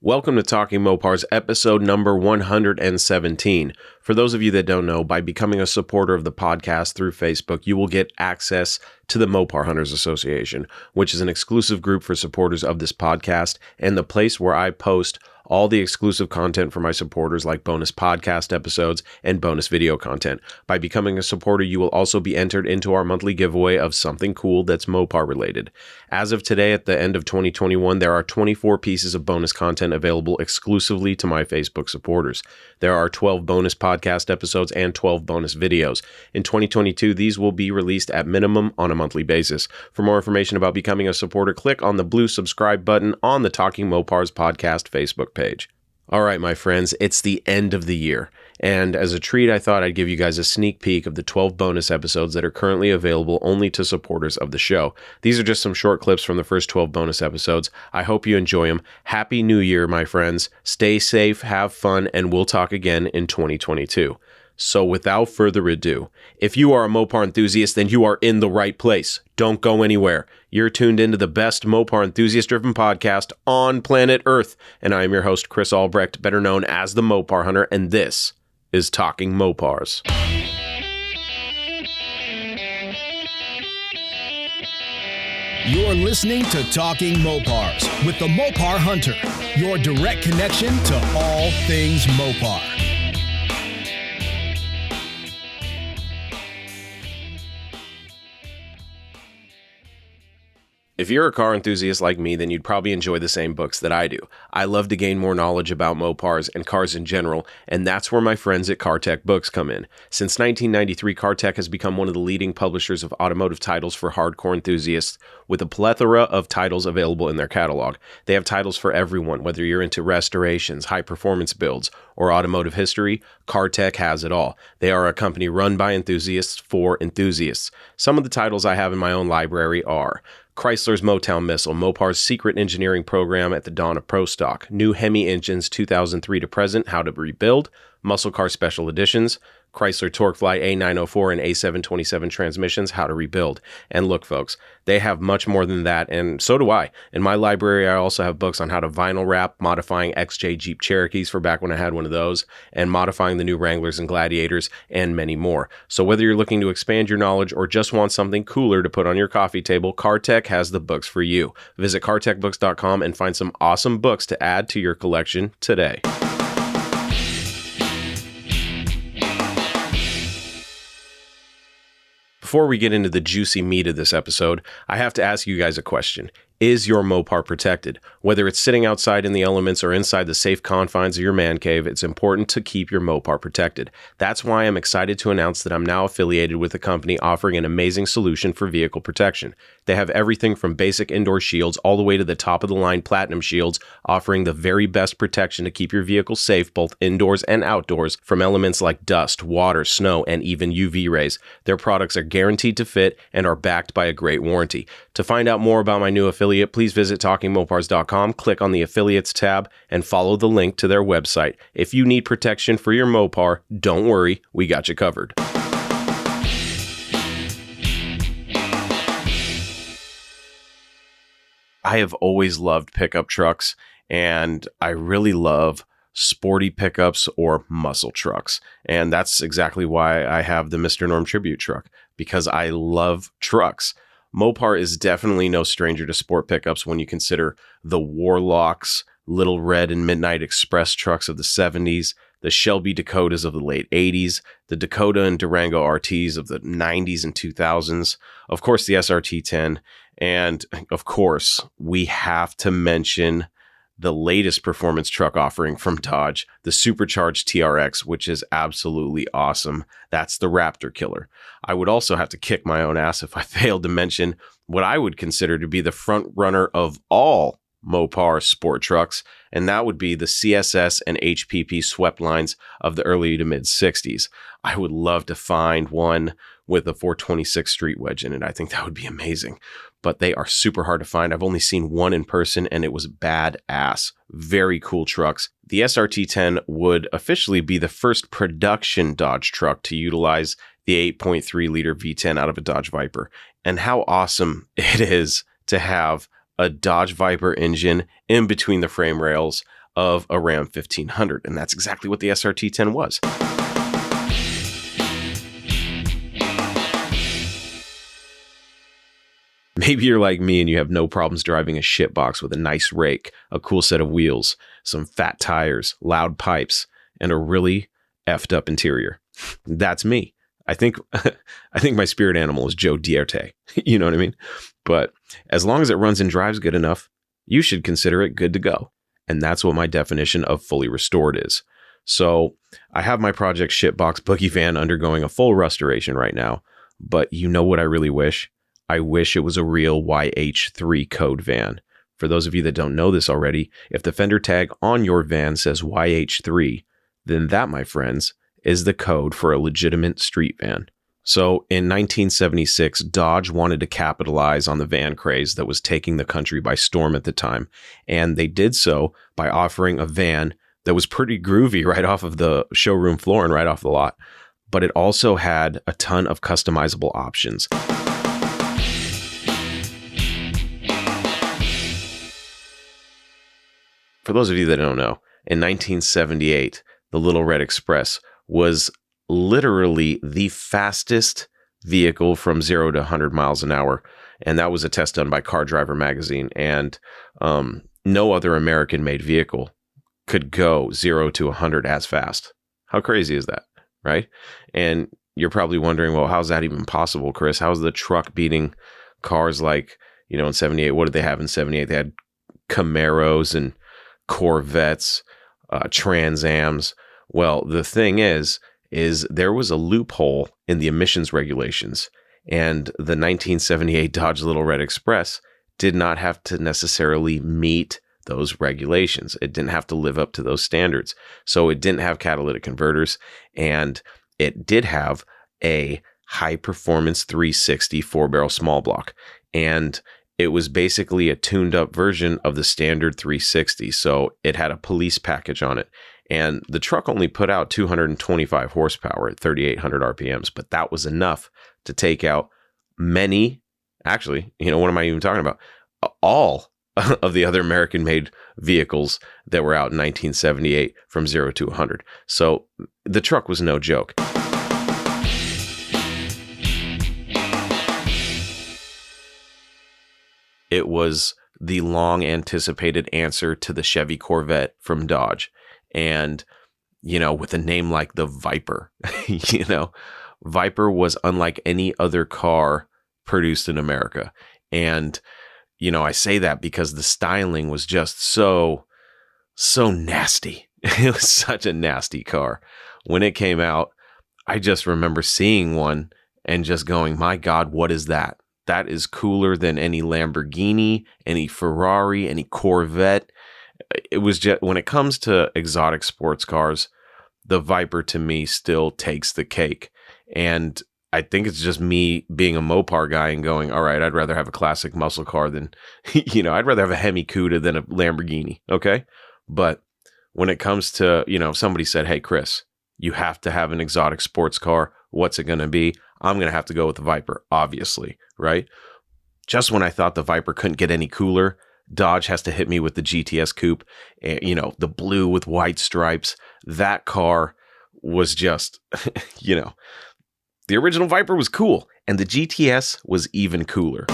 Welcome to Talking Mopars, episode number 117. For those of you that don't know, by becoming a supporter of the podcast through Facebook, you will get access to the Mopar Hunters Association, which is an exclusive group for supporters of this podcast and the place where I post all the exclusive content for my supporters, like bonus podcast episodes and bonus video content. By becoming a supporter, you will also be entered into our monthly giveaway of something cool that's Mopar related. As of today, at the end of 2021, there are 24 pieces of bonus content available exclusively to my Facebook supporters. There are 12 bonus podcast episodes and 12 bonus videos. In 2022, these will be released at minimum on a monthly basis. For more information about becoming a supporter, click on the blue subscribe button on the Talking Mopars podcast Facebook page. All right, my friends, it's the end of the year. And as a treat, I thought I'd give you guys a sneak peek of the 12 bonus episodes that are currently available only to supporters of the show. These are just some short clips from the first 12 bonus episodes. I hope you enjoy them. Happy New Year, my friends. Stay safe, have fun, and we'll talk again in 2022. So without further ado, if you are a Mopar enthusiast, then you are in the right place. Don't go anywhere. You're tuned into the best Mopar enthusiast-driven podcast on planet Earth. And I am your host, Chris Albrecht, better known as the Mopar Hunter, and this is Talking Mopars. You're listening to Talking Mopars with the Mopar Hunter, your direct connection to all things Mopar. If you're a car enthusiast like me, then you'd probably enjoy the same books that I do. I love to gain more knowledge about Mopars and cars in general, and that's where my friends at CarTech Books come in. Since 1993, CarTech has become one of the leading publishers of automotive titles for hardcore enthusiasts, with a plethora of titles available in their catalog. They have titles for everyone, whether you're into restorations, high-performance builds, or automotive history. CarTech has it all. They are a company run by enthusiasts for enthusiasts. Some of the titles I have in my own library are Chrysler's Motown Missile, Mopar's secret engineering program at the dawn of Pro Stock, new Hemi engines 2003 to present, how to rebuild, muscle car special editions, Chrysler TorqueFly A904 and A727 transmissions, how to rebuild. And look, folks, they have much more than that, and so do I. In my library, I also have books on how to vinyl wrap, modifying XJ Jeep Cherokees for back when I had one of those, and modifying the new Wranglers and Gladiators, and many more. So whether you're looking to expand your knowledge or just want something cooler to put on your coffee table, CarTech has the books for you. Visit cartechbooks.com and find some awesome books to add to your collection today. Before we get into the juicy meat of this episode, I have to ask you guys a question. Is your Mopar protected? Whether it's sitting outside in the elements or inside the safe confines of your man cave, it's important to keep your Mopar protected. That's why I'm excited to announce that I'm now affiliated with a company offering an amazing solution for vehicle protection. They have everything from basic indoor shields all the way to the top-of-the-line platinum shields, offering the very best protection to keep your vehicle safe both indoors and outdoors from elements like dust, water, snow, and even UV rays. Their products are guaranteed to fit and are backed by a great warranty. To find out more about my new affiliate, please visit TalkingMopars.com, click on the Affiliates tab, and follow the link to their website. If you need protection for your Mopar, don't worry, we got you covered. I have always loved pickup trucks, and I really love sporty pickups or muscle trucks. And that's exactly why I have the Mr. Norm Tribute truck, because I love trucks. Mopar is definitely no stranger to sport pickups when you consider the Warlocks, Little Red and Midnight Express trucks of the 70s, the Shelby Dakotas of the late 80s, the Dakota and Durango RTs of the 90s and 2000s, of course the SRT-10, and of course we have to mention the latest performance truck offering from Dodge, the supercharged TRX, which is absolutely awesome. That's the Raptor killer. I would also have to kick my own ass if I failed to mention what I would consider to be the front runner of all Mopar sport trucks, and that would be the CSS and HPP swept lines of the early to mid 60s. I would love to find one with a 426 street wedge in it. I think that would be amazing, but they are super hard to find. I've only seen one in person and it was badass. Very cool trucks. The SRT-10 would officially be the first production Dodge truck to utilize the 8.3 liter V10 out of a Dodge Viper. And how awesome it is to have a Dodge Viper engine in between the frame rails, of a Ram 1500. And that's exactly what the SRT-10 was. Maybe you're like me and you have no problems driving a shitbox with a nice rake, a cool set of wheels, some fat tires, loud pipes, and a really effed up interior. That's me. I think my spirit animal is Joe Dierte. You know what I mean? But as long as it runs and drives good enough, you should consider it good to go. And that's what my definition of fully restored is. So I have my Project Shitbox boogie van undergoing a full restoration right now. But you know what I really wish? I wish it was a real YH3 code van. For those of you that don't know this already, if the fender tag on your van says YH3, then that, my friends, is the code for a legitimate street van. So in 1976, Dodge wanted to capitalize on the van craze that was taking the country by storm at the time. And they did so by offering a van that was pretty groovy right off of the showroom floor and right off the lot. But it also had a ton of customizable options. For those of you that don't know, in 1978, the Little Red Express was literally the fastest vehicle from 0 to 100 miles an hour. And that was a test done by Car Driver magazine. And no other American-made vehicle could go 0 to 100 as fast. How crazy is that, right? And you're probably wondering, well, how's that even possible, Chris? How's the truck beating cars like, in 78? What did they have in 78? They had Camaros and Corvettes, Trans Ams. Well, the thing is there was a loophole in the emissions regulations, and the 1978 Dodge Little Red Express did not have to necessarily meet those regulations. It didn't have to live up to those standards. So it didn't have catalytic converters, and it did have a high performance 360 4-barrel small block. And it was basically a tuned up version of the standard 360. So it had a police package on it. And the truck only put out 225 horsepower at 3,800 RPMs, but that was enough to take out many, actually, what am I even talking about? All of the other American-made vehicles that were out in 1978 from 0 to 100. So the truck was no joke. It was the long anticipated answer to the Chevy Corvette from Dodge. And, with a name like the Viper, Viper was unlike any other car produced in America. And, I say that because the styling was just so nasty. It was such a nasty car. When it came out, I just remember seeing one and just going, my God, what is that? That is cooler than any Lamborghini, any Ferrari, any Corvette. It was just, when it comes to exotic sports cars, the Viper to me still takes the cake. And I think it's just me being a Mopar guy and going, all right, I'd rather have a classic muscle car than, I'd rather have a Hemi Cuda than a Lamborghini. Okay. But when it comes to, if somebody said, hey, Chris, you have to have an exotic sports car. What's it going to be? I'm going to have to go with the Viper, obviously, right? Just when I thought the Viper couldn't get any cooler, Dodge has to hit me with the GTS Coupe, the blue with white stripes. That car was just, the original Viper was cool, and the GTS was even cooler.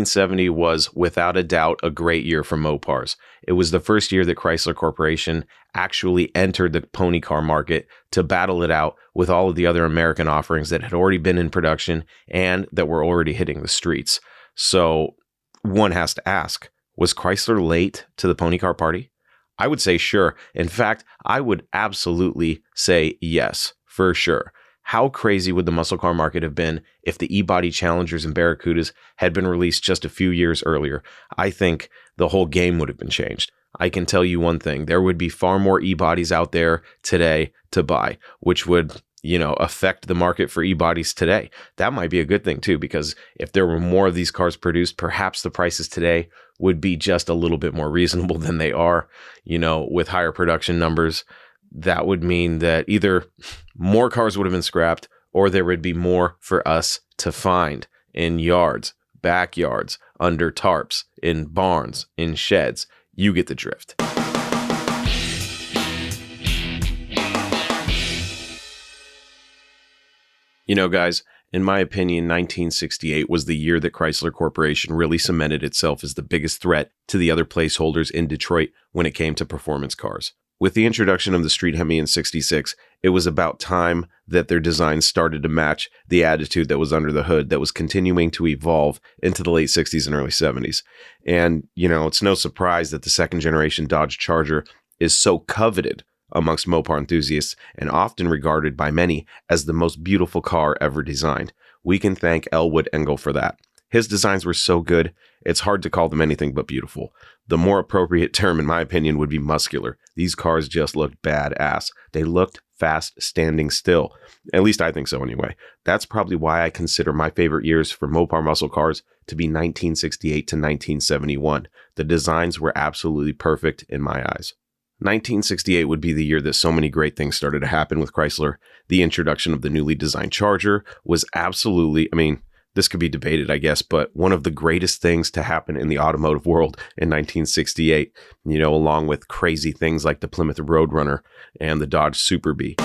'70 was without a doubt a great year for Mopars. It was the first year that Chrysler Corporation actually entered the pony car market to battle it out with all of the other American offerings that had already been in production and that were already hitting the streets. So one has to ask, was Chrysler late to the pony car party? I would say sure. In fact, I would absolutely say yes, for sure. How crazy would the muscle car market have been if the E-Body Challengers and Barracudas had been released just a few years earlier? I think the whole game would have been changed. I can tell you one thing, there would be far more E-Bodies out there today to buy, which would, affect the market for E-Bodies today. That might be a good thing too, because if there were more of these cars produced, perhaps the prices today would be just a little bit more reasonable than they are, with higher production numbers. That would mean that either more cars would have been scrapped or there would be more for us to find in yards, backyards, under tarps, in barns, in sheds. You get the drift. You know, guys, in my opinion, 1968 was the year that Chrysler Corporation really cemented itself as the biggest threat to the other placeholders in Detroit when it came to performance cars. With the introduction of the Street Hemi in 66, it was about time that their designs started to match the attitude that was under the hood that was continuing to evolve into the late 60s and early 70s. And, you know, it's no surprise that the second generation Dodge Charger is so coveted amongst Mopar enthusiasts and often regarded by many as the most beautiful car ever designed. We can thank Elwood Engel for that. His designs were so good, it's hard to call them anything but beautiful. The more appropriate term, in my opinion, would be muscular. These cars just looked badass. They looked fast standing still. At least I think so anyway. That's probably why I consider my favorite years for Mopar muscle cars to be 1968 to 1971. The designs were absolutely perfect in my eyes. 1968 would be the year that so many great things started to happen with Chrysler. The introduction of the newly designed Charger was absolutely, this could be debated, I guess, but one of the greatest things to happen in the automotive world in 1968, along with crazy things like the Plymouth Roadrunner and the Dodge Super Bee.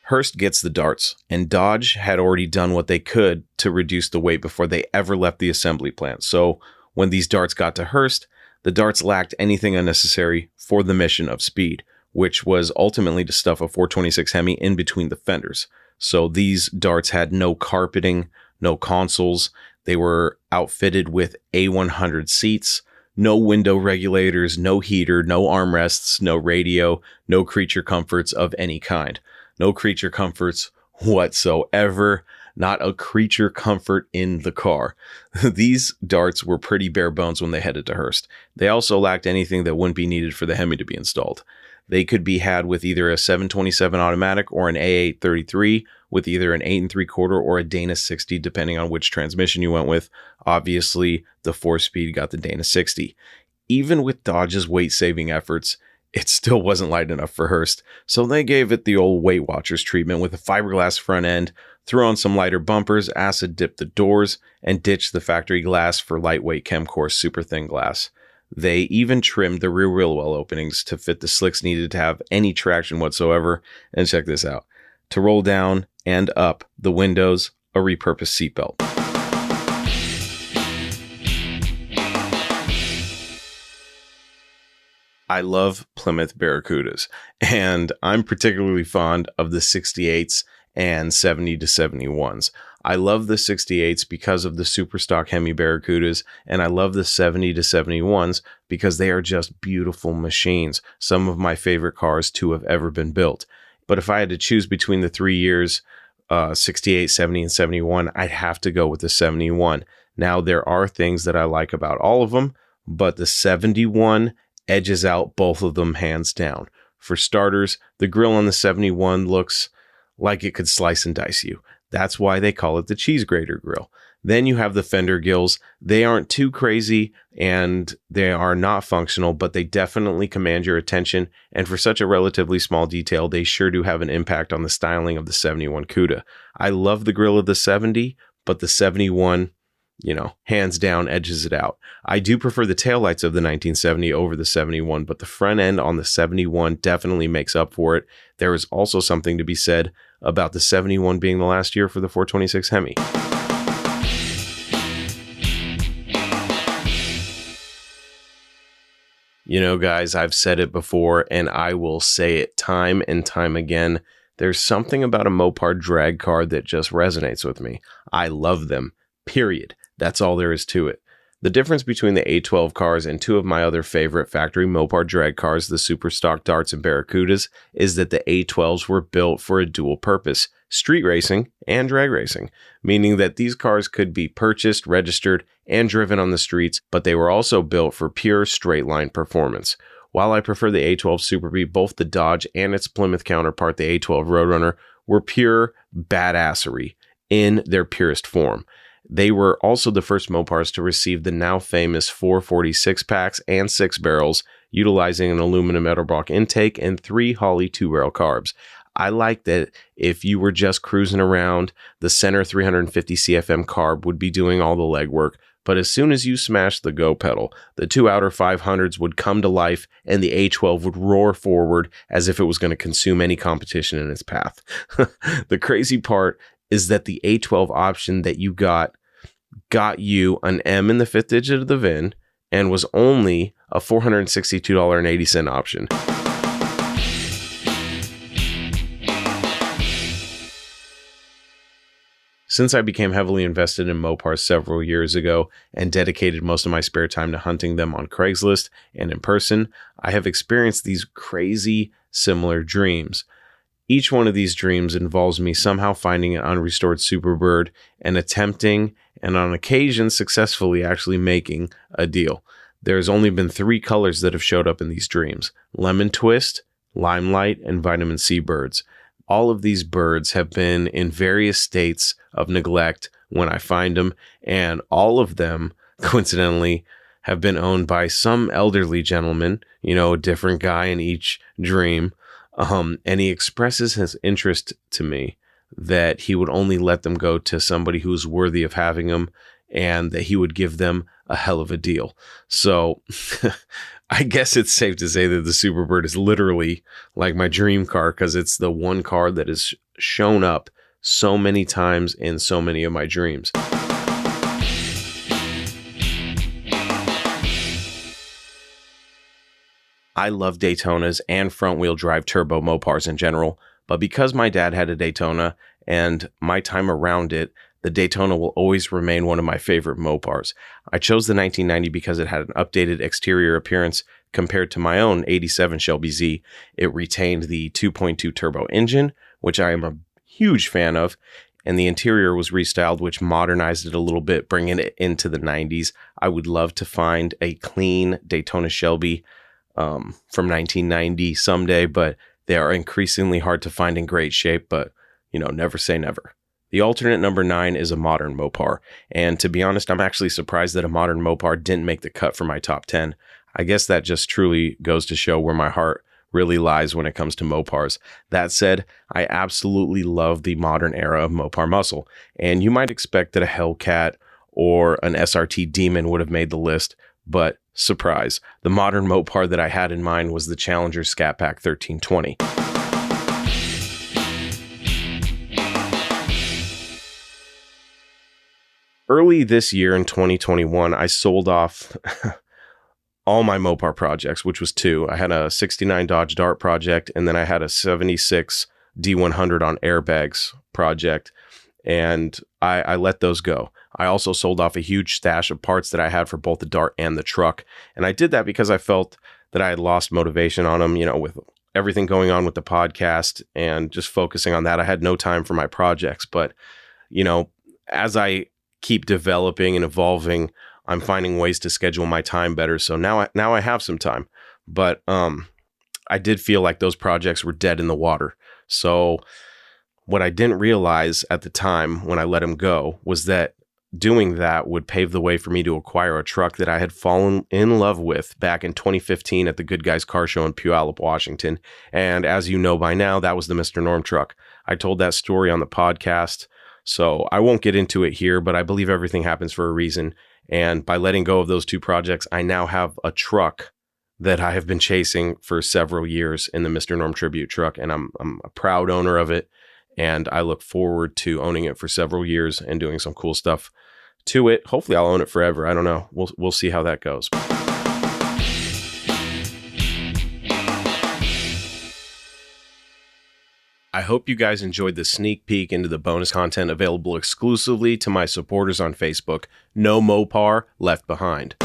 Hurst gets the darts, and Dodge had already done what they could to reduce the weight before they ever left the assembly plant. So when these darts got to Hurst, the darts lacked anything unnecessary for the mission of speed, which was ultimately to stuff a 426 Hemi in between the fenders. So these darts had no carpeting, no consoles. They were outfitted with A100 seats, no window regulators, no heater, no armrests, no radio, no creature comforts of any kind. No creature comforts whatsoever. Not a creature comfort in the car. These darts were pretty bare bones when they headed to Hurst. They also lacked anything that wouldn't be needed for the Hemi to be installed. They could be had with either a 727 automatic or an A833 with either an 8 3/4 or a Dana 60, depending on which transmission you went with. Obviously, the 4-speed got the Dana 60. Even with Dodge's weight-saving efforts, it still wasn't light enough for Hurst, so they gave it the old Weight Watchers treatment with a fiberglass front end, threw on some lighter bumpers, acid dipped the doors, and ditched the factory glass for lightweight Chemcore super thin glass. They even trimmed the rear wheel well openings to fit the slicks needed to have any traction whatsoever. And check this out. To roll down and up the windows, a repurposed seatbelt. I love Plymouth Barracudas, and I'm particularly fond of the 68s and 70 to 71s. I love the 68s because of the super stock Hemi Barracudas, and I love the 70 to 71s because they are just beautiful machines. Some of my favorite cars to have ever been built. But if I had to choose between the 3 years, 68, 70, and 71, I'd have to go with the 71. Now, there are things that I like about all of them, but the 71 edges out both of them hands down. For starters, the grille on the 71 looks like it could slice and dice you. That's why they call it the cheese grater grille. Then you have the fender gills. They aren't too crazy and they are not functional, but they definitely command your attention. And for such a relatively small detail, they sure do have an impact on the styling of the 71 Cuda. I love the grille of the 70, but the 71, hands down edges it out. I do prefer the taillights of the 1970 over the 71, but the front end on the 71 definitely makes up for it. There is also something to be said about the 71 being the last year for the 426 Hemi. Guys, I've said it before and I will say it time and time again. There's something about a Mopar drag car that just resonates with me. I love them, period. That's all there is to it. The difference between the A12 cars and two of my other favorite factory Mopar drag cars, the super stock Darts and Barracudas, is that the A12s were built for a dual purpose, street racing and drag racing, meaning that these cars could be purchased, registered, and driven on the streets, but they were also built for pure straight line performance. While I prefer the A12 Super Bee, both the Dodge and its Plymouth counterpart, the A12 Roadrunner, were pure badassery in their purest form. They were also the first Mopars to receive the now famous 446 packs and 6 barrels, utilizing an aluminum metal block intake and 3 Holley 2-barrel carbs. I like that if you were just cruising around, the center 350 CFM carb would be doing all the legwork. But as soon as you smash the go pedal, the two outer 500s would come to life and the A12 would roar forward as if it was going to consume any competition in its path. The crazy part is that the A12 option that you got you an M in the fifth digit of the VIN and was only a $462.80 option. Since I became heavily invested in Mopars several years ago and dedicated most of my spare time to hunting them on Craigslist and in person, I have experienced these crazy similar dreams. Each one of these dreams involves me somehow finding an unrestored Superbird and attempting, and on occasion successfully actually making, a deal. There's only been 3 colors that have showed up in these dreams: Lemon Twist, Limelight, and Vitamin C birds. All of these birds have been in various states of neglect when I find them, and all of them, coincidentally, have been owned by some elderly gentleman, a different guy in each dream. And he expresses his interest to me that he would only let them go to somebody who's worthy of having them and that he would give them a hell of a deal. So I guess it's safe to say that the Superbird is literally like my dream car because it's the one car that has shown up so many times in so many of my dreams. I love Daytonas and front-wheel drive turbo Mopars in general, but because my dad had a Daytona and my time around it, the Daytona will always remain one of my favorite Mopars. I chose the 1990 because it had an updated exterior appearance compared to my own 87 Shelby Z. It retained the 2.2 turbo engine, which I am a huge fan of, and the interior was restyled, which modernized it a little bit, bringing it into the 90s. I would love to find a clean Daytona Shelby from 1990 someday, but they are increasingly hard to find in great shape, but never say never. The alternate number 9 is a modern Mopar, and to be honest, I'm actually surprised that a modern Mopar didn't make the cut for my top 10. I guess that just truly goes to show where my heart really lies when it comes to Mopars. That said, I absolutely love the modern era of Mopar muscle, and you might expect that a Hellcat or an SRT Demon would have made the list, but surprise, the modern Mopar that I had in mind was the Challenger Scat Pack 1320. Early this year in 2021, I sold off all my Mopar projects, which was 2. I had a 69 Dodge Dart project, and then I had a 76 D100 on airbags project, and I let those go. I also sold off a huge stash of parts that I had for both the Dart and the truck, and I did that because I felt that I had lost motivation on them, with everything going on with the podcast and just focusing on that. I had no time for my projects, but, as I keep developing and evolving, I'm finding ways to schedule my time better. So now I have some time, but I did feel like those projects were dead in the water. So what I didn't realize at the time when I let them go was that doing that would pave the way for me to acquire a truck that I had fallen in love with back in 2015 at the Good Guys Car Show in Puyallup, Washington. And as you know by now, that was the Mr. Norm truck. I told that story on the podcast, so I won't get into it here, but I believe everything happens for a reason. And by letting go of those 2 projects, I now have a truck that I have been chasing for several years in the Mr. Norm Tribute truck, and I'm a proud owner of it, and I look forward to owning it for several years and doing some cool stuff to it. Hopefully I'll own it forever. I don't know. We'll see how that goes. I hope you guys enjoyed the sneak peek into the bonus content available exclusively to my supporters on Facebook. No Mopar left behind.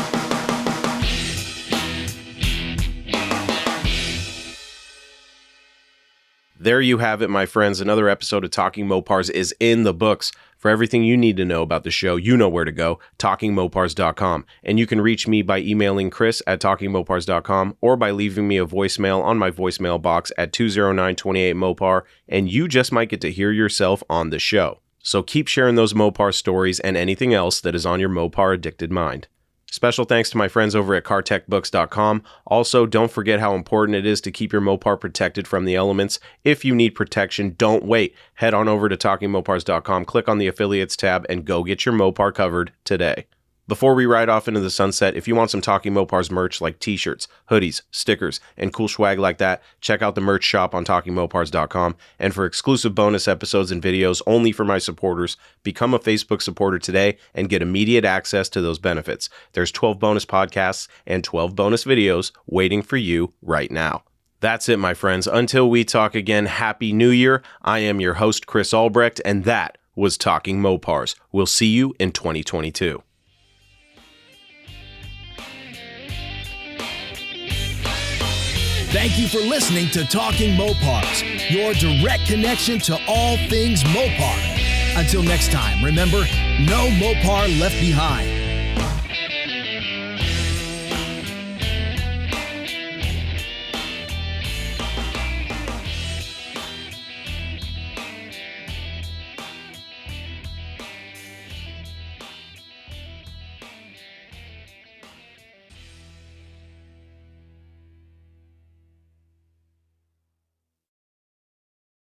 There you have it, my friends. Another episode of Talking Mopars is in the books. For everything you need to know about the show, you know where to go, talkingmopars.com. And you can reach me by emailing chris@talkingmopars.com or by leaving me a voicemail on my voicemail box at 209-28-MOPAR, and you just might get to hear yourself on the show. So keep sharing those Mopar stories and anything else that is on your Mopar-addicted mind. Special thanks to my friends over at cartechbooks.com. Also, don't forget how important it is to keep your Mopar protected from the elements. If you need protection, don't wait. Head on over to talkingmopars.com, click on the affiliates tab, and go get your Mopar covered today. Before we ride off into the sunset, if you want some Talking Mopars merch like t-shirts, hoodies, stickers, and cool swag like that, check out the merch shop on talkingmopars.com. And for exclusive bonus episodes and videos only for my supporters, become a Facebook supporter today and get immediate access to those benefits. There's 12 bonus podcasts and 12 bonus videos waiting for you right now. That's it, my friends. Until we talk again, Happy New Year. I am your host, Chris Albrecht, and that was Talking Mopars. We'll see you in 2022. Thank you for listening to Talking Mopars, your direct connection to all things Mopar. Until next time, remember, no Mopar left behind.